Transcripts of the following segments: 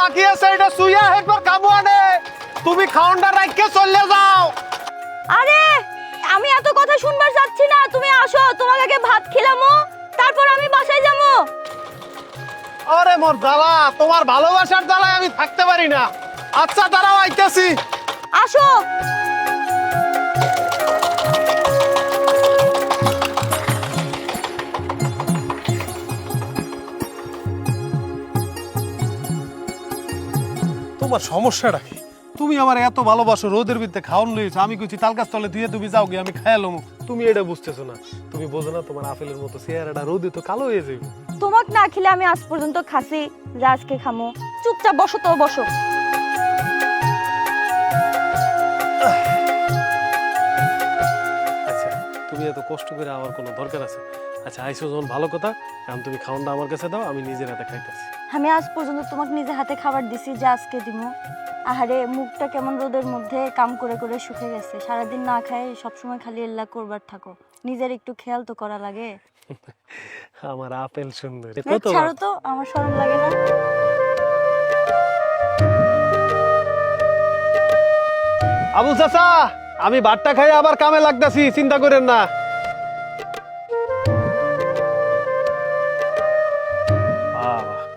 বাকি আছে এটা সুইয়া একবার কামু আনে তুমি খাওনটা রাখকে চলে যাও। আরে আমি এত কথা শুনবার চাচ্ছি না, তুমি আসো, তোমাকে আগে ভাত খিলামো, তারপর আমি বাসায় যাবো। আরে মোর জ্বালা, তোমার ভালোবাসার জ্বালায় আমি থাকতে পারি না। আচ্ছা দাঁড়াও, আইতেছি। আসো। তোমার সমস্যাটা কি? তুমি আমার এত ভালোবাসো, রোদের ভিতরে খাওয়ান লইছো, আমি কইছি তাল গাছ তলে দিয়ে তুমি যাও গিয়ে আমি খায়ালাম, তুমি এটা বুঝতেছো না। তুমি বোঝো না তোমার আপেলের মতো চেহারাটা রোদে তো কালো হয়ে যাবে। তোমাকে না খেলে আমি আজ পর্যন্ত খাসি, রাজকে খামো। চুপচাপ বসো তো, বসো। আচ্ছা তুমি এত কষ্ট করে আমার কোনো দরকার আছে? আচ্ছা আইসো যখন ভালো কথা, এখন তুমি খাওয়ানটা আমার কাছে দাও, আমি নিজের হাতে খাইতেছি। আমি আজ পর্যন্ত তোমাকে নিজে হাতে খাবার দিছি, যে আজকে দিমু। আহারে মুখটা কেমন রোদের মধ্যে কাম করে করে শুকে গেছে, সারাদিন না খায় সবসময় খালি এল্লা করবার থাকো, নিজের একটু খেয়াল তো করা লাগে। আমার আপেল সুন্দর। ছাড়ো তো, আমার শরম লাগে না? আবুল চাচা, আমি ভাতটা খাই আবার কামে লাগতাছি, চিন্তা করেন না।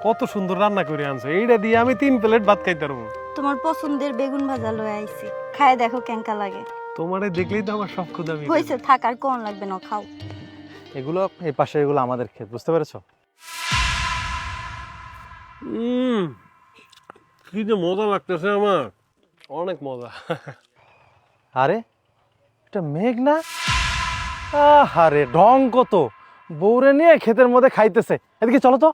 কত সুন্দর রান্না করে আনছো, এইটা দিয়ে আমি 3 প্লেট ভাত খাইতে পারবো। তোমার পছন্দের বেগুন ভাজা লয়ে আইছি, খায় দেখো কেঙ্কা লাগে। তোমারে দেখলেই তো আমার সব ক্ষুধা মিটে। হইছে, থাক আর কোন লাগবে না, খাও। এগুলো এই পাশে, এগুলো আমাদের ক্ষেত, বুঝতে পেরেছো? কি যে মজা লাগতেছে আমার, অনেক মজা। আরে এটা মেঘ না? আরে ঢং কত, বউরে নিয়ে ক্ষেতের মধ্যে খাইতেছে। এদিকে চলো তো।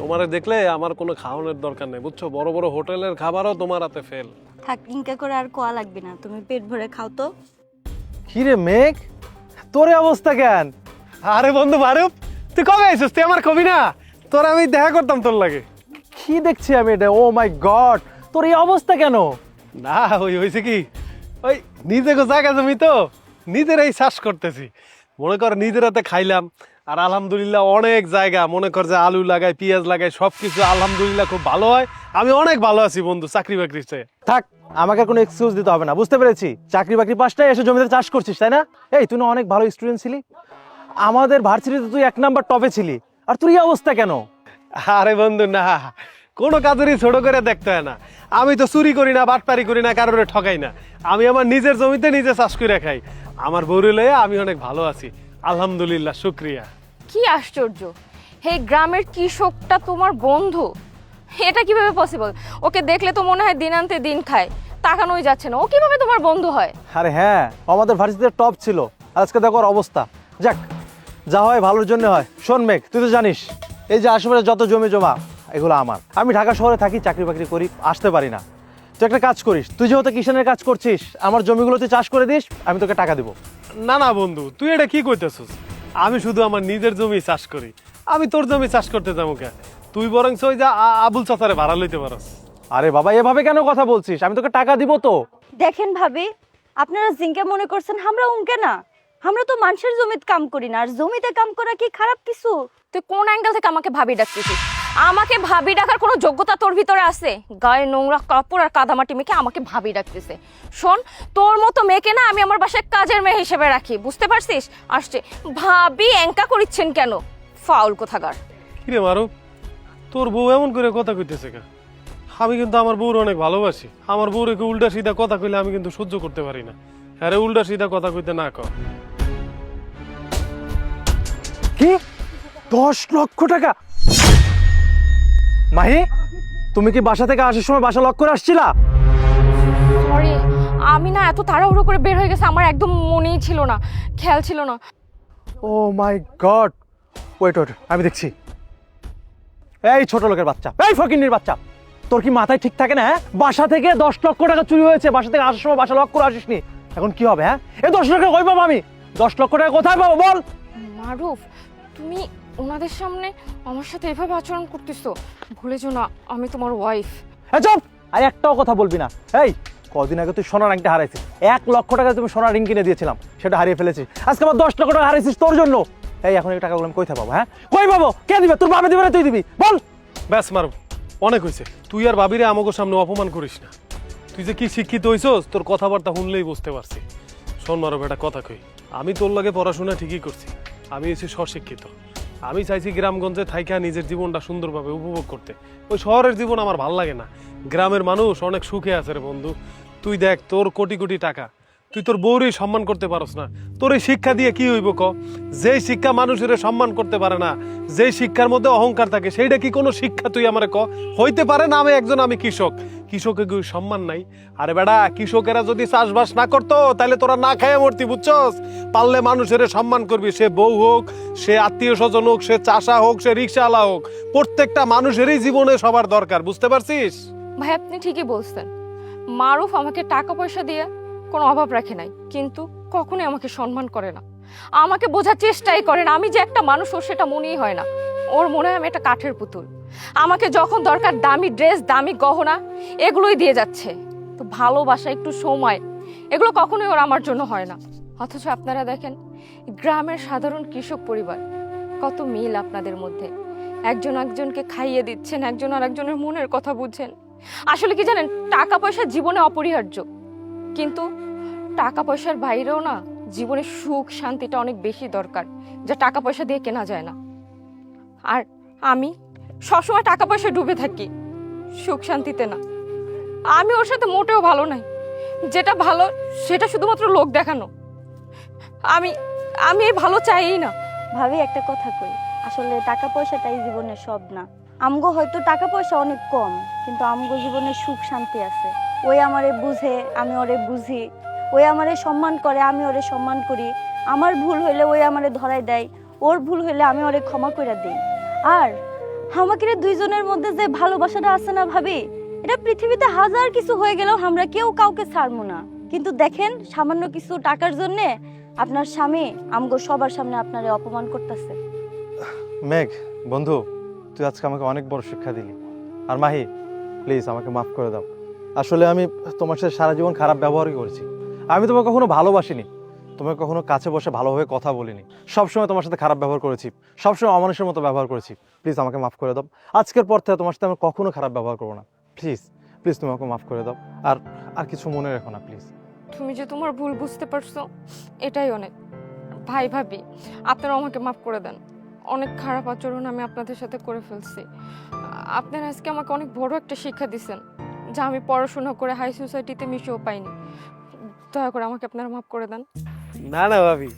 তোমারে দেখলে আমার কোনো খাওয়ানোর দরকার নেই, বুঝছো? বড় বড় হোটেলের খাবারও তোমার হাতে ফেল। থাক, ইনকা করে আর কোয়া লাগবে না, তুমি পেট ভরে খাও তো। কি রে মেঘ, তোর এই অবস্থা কেন? আরে বন্ধু মারুফ, তুই কবে আইছিস? তুই আমার কবি না, তোর আমি দেখা করতাম তোর লাগে। কি দেখছি আমি এটা? ও মাই গড, তোর এই অবস্থা কেন? না ওই হয়েছে কি, ওই নিজেকে জায়গা জমি তো নিজেরাই চাষ করতেছি, মনে কর নিজের হাতে খাইলাম। আর আলহামদুলিল্লাহ অনেক জায়গা, মনে কর যে আলু লাগাই, পেঁয়াজ লাগাই, সবকিছু আলহামদুলিল্লাহ খুব ভালো হয়। আমি অনেক ভালো আছি বন্ধু, চাকরি বাকরি চেয়ে। থাক, আমাকে কোনো এক্সকিউজ দিতে হবে না, বুঝতে পেরেছি। চাকরি বাকরি পাশটায় এসে জমিতে চাষ করছিস, তাই না? এই তুই না অনেক ভালো স্টুডেন্ট ছিলি, আমাদের ভার্সিটিতে তুই 1 নাম্বার টপে ছিলি, আর তুই এই অবস্থা কেন? আরে বন্ধু না, কোনো কাজেরই ছোট করে দেখতে হয় না। আমি তো চুরি করি না, বাটপারি করি না, কারোর ঠকাই না। আমি আমার নিজের জমিতে নিজে চাষ করে খাই। আমার বউরে লয়ে আমি অনেক ভালো আছি, আলহামদুলিল্লাহ, শুক্রিয়া। কি আশ্চর্য, এই গ্রামের কৃষকটা তোমার বন্ধু? এটা কিভাবে পসিবল? ওকে দেখলে তো মনে হয় দিন আনতে দিন খায়, তাকানোই যাচ্ছে না, ও কিভাবে তোমার বন্ধু হয়? আরে হ্যাঁ, আমাদের ভার্সিটিতে টপ ছিল, আজকে দেখো ওর অবস্থা। যাক, যা হয় ভালোর জন্য হয়। শোন মেঘ, তুই তো জানিস এই যে আশেপাশে যত জমি জমা এগুলো আমার। আমি ঢাকা শহরে থাকি, চাকরি বাকরি করি, আসতে পারি না। তুই একটা কাজ করিস, তুই যেহেতু কিষানের কাজ করছিস, আমার জমিগুলো তুই চাষ করে দিস, আমি তোকে টাকা দিব। না না বন্ধু, তুই এটা কি কইতেছিস? আমি শুধু আমার নিজের জমি চাষ করি, আমি তোর জমি চাষ করতে যাবো কেন? তুই বরং ওই যা আবুল চাচারে ভাড়া লইতে পারস। আরে বাবা, এভাবে কেন কথা বলছিস? আমি তোকে টাকা দিব তো। দেখেন ভাবি, আপনারা জিঙ্কে মনে করছেন আমরা উনকে না? আমরা তো মানুষের জমিতে কাম করি না, আর জমিতে কাম করা কি খারাপ কিছু? তুই কোন অ্যাঙ্গেল থেকে আমাকে ভাবি ডাকতেছিস? আমাকে ভাবি ডাকার কোনো যোগ্যতা তোর ভিতরে আছে? গায়ে নোংরা কাপড় আর কাদামাটি মেখে আমাকে ভাবি ডাকতেছে। শোন, তোর মতো মেয়েকে না আমি আমার বাসায় কাজের মেয়ে হিসেবে রাখি, বুঝতে পারছিস? আসছে ভাবি এঙ্কা করিচ্ছেন কেন? ফাউল কোথাকার। কিরে মারুফ, তোর বউ এমন করে কথা কইতেছে কেন? আমি কিন্তু আমার বউর অনেক ভালোবাসি। আমার বউরে উল্টা সিধা কথা কইলে আমি কিন্তু সহ্য করতে পারি না। আরে উল্টা সিধা কথা কইতে না কর। কি 10 লক্ষ টাকা? মাহি, তুমি কি বাসা থেকে আসার সময় বাসা লক করে আসছিলা? সরি, আমি না এত তাড়াহুড়ো করে বের হয়ে গেছে, আমার একদম মনেই ছিল না, খেয়াল ছিল না। ও মাই গড, ওয়েট ওয়েট, আমি দেখছি। এই ছোট লোকের বাচ্চা, এই ফকিন্নির বাচ্চা, তোর কি মাথায় ঠিক থাকে না? বাসা থেকে 10 লক্ষ টাকা চুরি হয়েছে, বাসা থেকে আসার সময় বাসা লক করে আসিসনি, এখন কি হবে? হ্যাঁ, এই 10 লক্ষ টাকা কই পাবো আমি? 10 লক্ষ টাকা কোথায় পাবো বল? মারুফ, তুমি ওনাদের সামনে আমার সাথে এভাবে আচরণ করতেছো, ভুলে যেও না আমি তোমার ওয়াইফ। হ্যাঁ চুপ, আর একটাও কথা বলবি না। এই কদিন আগে তুই সোনার রিংটা হারাইছিস, 1 লক্ষ টাকা তুমি সোনার রিং কিনে দিয়েছিলাম, সেটা হারিয়ে ফেলেছিস। আজকে আবার 10 লক্ষ টাকা হারাইছিস তোর জন্য। এই এখন এই টাকাগুলো আমি কোথায় পাবো? হ্যাঁ, কই পাবো? কে দিবে? তোর বাবা দিবে না তুই দিবি? বল। ব্যাস মারুফ, অনেক হয়েছে, তুই আর ভাবিরে আমাকে সামনে অপমান করিস না। তুই যে কি শিক্ষিত হইছস তোর কথাবার্তা শুনলেই বুঝতে পারছি। শোন মারো বেটা, কথা কই, আমি তোর লাগে পড়াশোনা ঠিকই করছি, আমি এসে স্বশিক্ষিত। আমি চাইছি গ্রামগঞ্জে থাইকা নিজের জীবনটা সুন্দরভাবে উপভোগ করতে। ওই শহরের জীবন আমার ভাল লাগে না। গ্রামের মানুষ অনেক সুখে আছে রে বন্ধু। তুই দেখ, তোর কোটি কোটি টাকা, তুই তোর বউরই সম্মান করতে পারস না। তোর এই শিক্ষা দিয়ে কি হইব ক? যেই শিক্ষা মানুষের সম্মান করতে পারে না, যেই শিক্ষার মধ্যে অহংকার থাকে, সেইটা কি কোনো শিক্ষা তুই আমারে ক? হইতে পারে না আমি কৃষক, কৃষকের কি সম্মান নাই? আরে বেটা, কৃষকেরা যদি চাষবাস না করতো তাহলে তোরা না খাইয়া মরতি, বুঝছস? পারলে মানুষের সম্মান করবি, সে বউ হোক, সে আত্মীয় স্বজন হোক, সে চাষা হোক, সে রিক্সাওয়ালা হোক, প্রত্যেকটা মানুষেরই জীবনে সবার দরকার, বুঝতে পারছিস? ভাই আপনি ঠিকই বলছেন, মারুফ আমাকে টাকা পয়সা দিয়ে কোনো অভাব রাখে নাই, কিন্তু কখনোই আমাকে সম্মান করে না, আমাকে বোঝার চেষ্টাই করে না আমি যে একটা মানুষ, ওর সেটা মনেই হয় না। ওর মনে হয় আমি একটা কাঠের পুতুল, আমাকে যখন দরকার দামি ড্রেস, দামি গহনা এগুলোই দিয়ে যাচ্ছে। তো ভালোবাসা, একটু সময়, এগুলো কখনোই ওর আমার জন্য হয় না। অথচ আপনারা দেখেন, গ্রামের সাধারণ কৃষক পরিবার, কত মিল আপনাদের মধ্যে, একজন একজনকে খাইয়ে দিচ্ছেন, একজন আর একজনের মনের কথা বুঝছেন। আসলে কি জানেন, টাকা পয়সা জীবনে অপরিহার্য, কিন্তু টাকা পয়সার বাইরেও না জীবনে সুখ শান্তিটা অনেক বেশি দরকার, যা টাকা পয়সা দিয়ে কেনা যায় না। আর আমি সবসময় টাকা পয়সা ডুবে থাকি, সুখ শান্তিতে না। আমি ওর সাথে মোটেও ভালো নাই, যেটা ভালো সেটা শুধুমাত্র লোক দেখানো। আমি আমি এই ভালো চাইই না। ভাবি একটা কথা কই, আসলে টাকা পয়সাটাই জীবনের সব না। আমগো হয়তো টাকা পয়সা অনেক কম, কিন্তু আমগো জীবনে সুখ শান্তি আছে। ওই আমারে বুঝে, আমি ওরে বুঝি, ওই আমারে সম্মান করে, আমি ওরে সম্মান করি। আমার ভুল হইলে ওই আমারে ধরাই দেয়, ওর ভুল হইলে আমি ওরে ক্ষমা করে দিই। আর আমাকে দুইজনের মধ্যে যে ভালোবাসাটা আছে না ভাবি, এটা পৃথিবীতে হাজার কিছু হয়ে গেলেও আমরা কেউ কাউকে ছাড়বো না। কিন্তু দেখেন, সামান্য কিছু টাকার জন্যে আপনার স্বামী আমগো সবার সামনে আপনারে অপমান করতেছে। মেঘ বন্ধু, তুই আজকে আমাকে অনেক বড় শিক্ষা দিলি। আর মাহি, প্লিজ আমাকে মাফ করে দাও। আসলে আমি তোমার সাথে সারা জীবন খারাপ ব্যবহারই করেছি। আমি তোমাকে কখনো ভালোবাসিনি, তোমাকে কখনো কাছে বসে ভালোভাবে কথা বলিনি, সবসময় তোমার সাথে খারাপ ব্যবহার করেছি, সবসময় অমানুষের মতো ব্যবহার করেছি। প্লিজ আমাকে মাফ করে দাও। আজকের পর থেকে তোমার সাথে আমি কখনো খারাপ ব্যবহার করবো না। প্লিজ প্লিজ তুমি আমাকে মাফ করে দাও। আর আর কিছু মনে রেখো না প্লিজ। তুমি যে তোমার ভুল বুঝতে পারছো, এটাই অনেক। ভাই ভাবি, আপনারা আমাকে মাফ করে দেন। অনেক খারাপ আচরণ আমি আপনাদের সাথে করে ফেলছি। আপনারা আজকে আমাকে অনেক বড় একটা শিক্ষা দিচ্ছেন, যা আমি পড়াশোনা করে হাই সোসাইটিতে মিশেও পাইনি। দয়া করে আমাকে আপনারা মাফ করে দেন। না না ভাবি,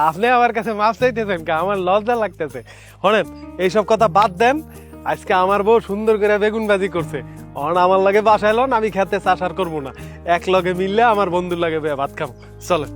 আপনি আমার কাছে মাফ চাইতেছেন কা? আমার লজ্জা লাগতেছে। শোনেন, এইসব কথা বাদ দেন। আজকে আমার বউ সুন্দর করে বেগুন ভাজি করছে, আমার লাগে বাসায় লন, আমি খেতে চাষ আর করবো না। এক লগে মিললে আমার বন্ধুর লাগে ভাত খাবো, চলে।